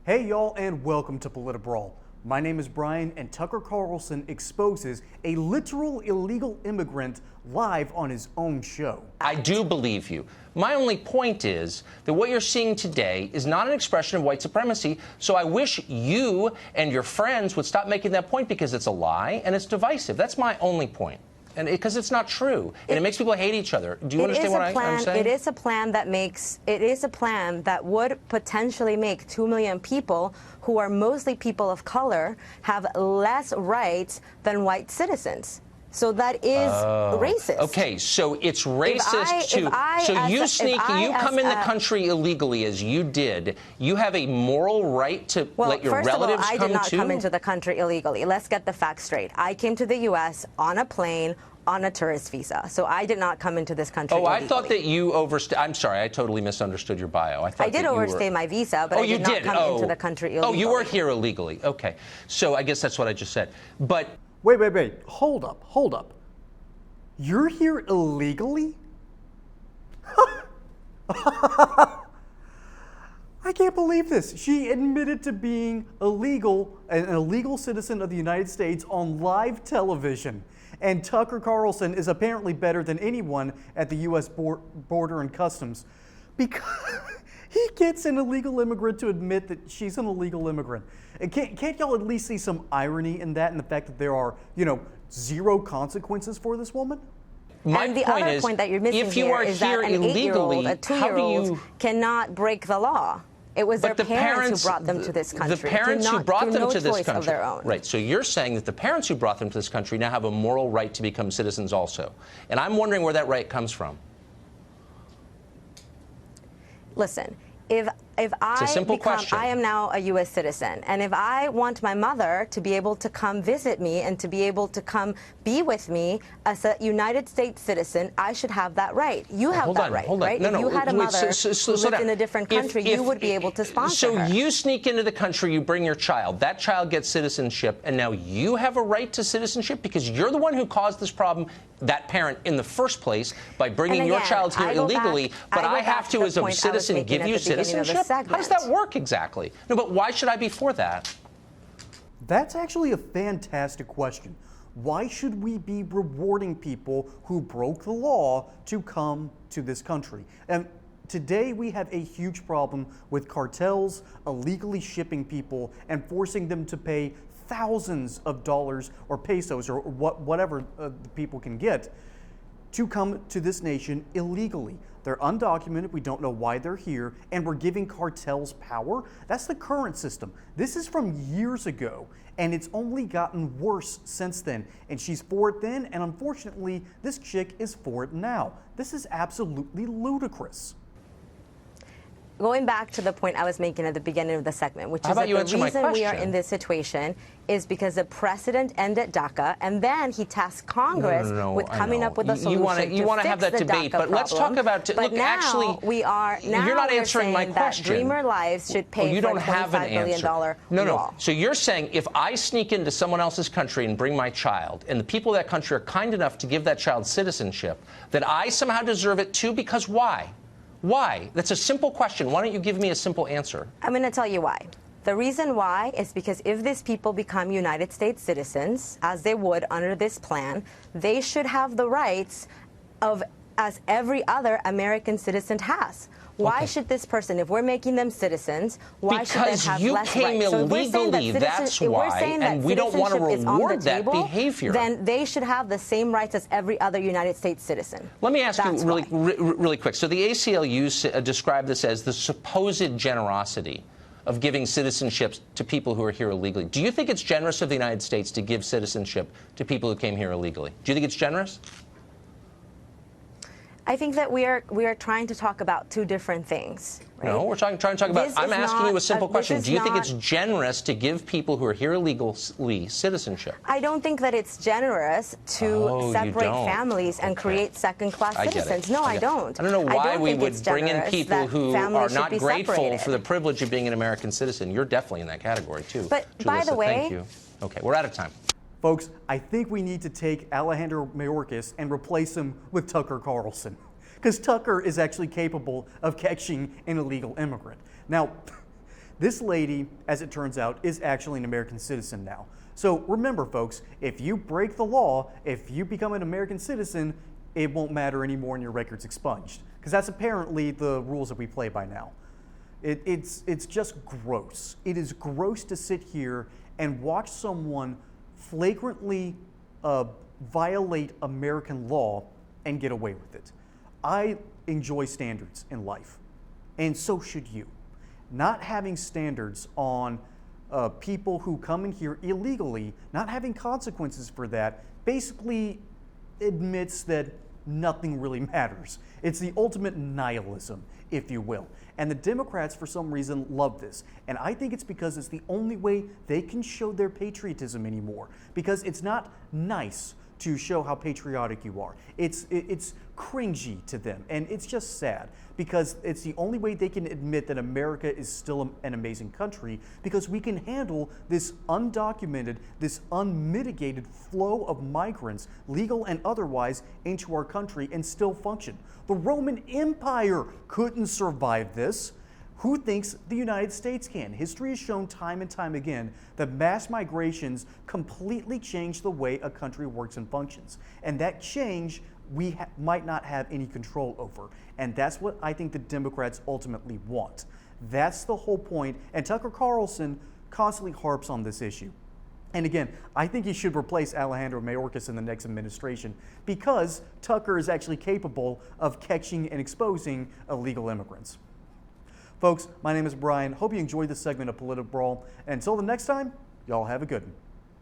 Hey y'all, and welcome to PolitiBrawl. My name is Brian, and Tucker Carlson exposes a literal illegal immigrant live on his own show. I do believe you. My only point is that what you're seeing today is not an expression of white supremacy, so I wish you and your friends would stop making that point because it's a lie and it's divisive. That's my only point. And because it's not true, and it makes people hate each other. Do you understand what I'm saying? It is a plan that would potentially make 2 million people, who are mostly people of color, have less rights than white citizens. So that is racist. Okay, so it's racist you come in the country illegally as you did. You have a moral right to let your relatives come too? Well, first of all, I did not come into the country illegally. Let's get the facts straight. I came to the U.S. on a plane on a tourist visa. So I did not come into this country illegally. I thought that you overstayed. I'm sorry, I totally misunderstood your bio. I did overstay my visa, but I did not come into the country illegally. Oh, you were here illegally. Okay. So I guess that's what I just said. But Wait. Hold up. You're here illegally? I can't believe this. She admitted to being an illegal citizen of the United States on live television. And Tucker Carlson is apparently better than anyone at the U.S. Border and Customs because he gets an illegal immigrant to admit that she's an illegal immigrant. And can't y'all at least see some irony in that, and the fact that there are, zero consequences for this woman? And the other point that you're missing here is that an 8-year-old, a 2-year-old cannot break the law. It was their parents who brought them to this country. The parents who brought them to this country. Of their own. Right. So you're saying that the parents who brought them to this country now have a moral right to become citizens also. And I'm wondering where that right comes from. Listen, if I am now a U.S. citizen, and if I want my mother to be able to come visit me and to be able to come be with me as a United States citizen, I should have that right. You have that right, right? If you had a mother who lived in a different country, you would be able to sponsor her. So you sneak into the country, you bring your child, that child gets citizenship, and now you have a right to citizenship because you're the one who caused this problem, that parent, in the first place by bringing your child here illegally, but I have to, as a citizen, give you citizenship? How does that work exactly? No, but why should I be for that? That's actually a fantastic question. Why should we be rewarding people who broke the law to come to this country? And today we have a huge problem with cartels illegally shipping people and forcing them to pay thousands of dollars or pesos or whatever the people can get to come to this nation illegally. They're undocumented, we don't know why they're here, and we're giving cartels power. That's the current system. This is from years ago, and it's only gotten worse since then. And she's for it then, and unfortunately, this chick is for it now. This is absolutely ludicrous. Going back to the point I was making at the beginning of the segment, which is that the reason we are in this situation is because the president ended DACA, and then he tasked Congress with coming up with a solution you want to have that debate, but let's talk about look, actually, you're not answering my question. That Dreamer Lives should pay for a $25 billion wall. No. So you're saying if I sneak into someone else's country and bring my child, and the people of that country are kind enough to give that child citizenship, that I somehow deserve it too? Because why? Why? That's a simple question. Why don't you give me a simple answer? I'm going to tell you why. The reason why is because if these people become United States citizens, as they would under this plan, they should have the rights as every other American citizen has. Why should this person, if we're making them citizens, why should they have less rights? Because you came illegally, that's why, and we don't want to reward that behavior. Then they should have the same rights as every other United States citizen. Let me ask you really quick. So the ACLU described this as the supposed generosity of giving citizenship to people who are here illegally. Do you think it's generous of the United States to give citizenship to people who came here illegally? Do you think it's generous? I think that we are trying to talk about two different things. Right? No, we're trying to talk about. I'm asking you a simple question. Do you think it's generous to give people who are here illegally citizenship? I don't think that it's generous to separate families and create second-class citizens. No, I don't. I don't know why we would bring in people who are not grateful for the privilege of being an American citizen. You're definitely in that category too. But by the way, thank you. Okay, we're out of time. Folks, I think we need to take Alejandro Mayorkas and replace him with Tucker Carlson, because Tucker is actually capable of catching an illegal immigrant. Now, This lady, as it turns out, is actually an American citizen now. So remember, folks, if you break the law, if you become an American citizen, it won't matter anymore and your record's expunged. Because that's apparently the rules that we play by now. It's just gross. It is gross to sit here and watch someone flagrantly violate American law and get away with it. I enjoy standards in life, and so should you. Not having standards on people who come in here illegally, not having consequences for that, basically admits that nothing really matters. It's the ultimate nihilism, if you will. And the Democrats, for some reason, love this. And I think it's because it's the only way they can show their patriotism anymore. Because it's not nice to show how patriotic you are. It's cringy to them, and it's just sad because it's the only way they can admit that America is still an amazing country, because we can handle this undocumented, this unmitigated flow of migrants, legal and otherwise, into our country and still function. The Roman Empire couldn't survive this. Who thinks the United States can? History has shown time and time again that mass migrations completely change the way a country works and functions. And that change we might not have any control over. And that's what I think the Democrats ultimately want. That's the whole point. And Tucker Carlson constantly harps on this issue. And again, I think he should replace Alejandro Mayorkas in the next administration, because Tucker is actually capable of catching and exposing illegal immigrants. Folks, my name is Brian. Hope you enjoyed this segment of PolitiBrawl. And until the next time, y'all have a good one.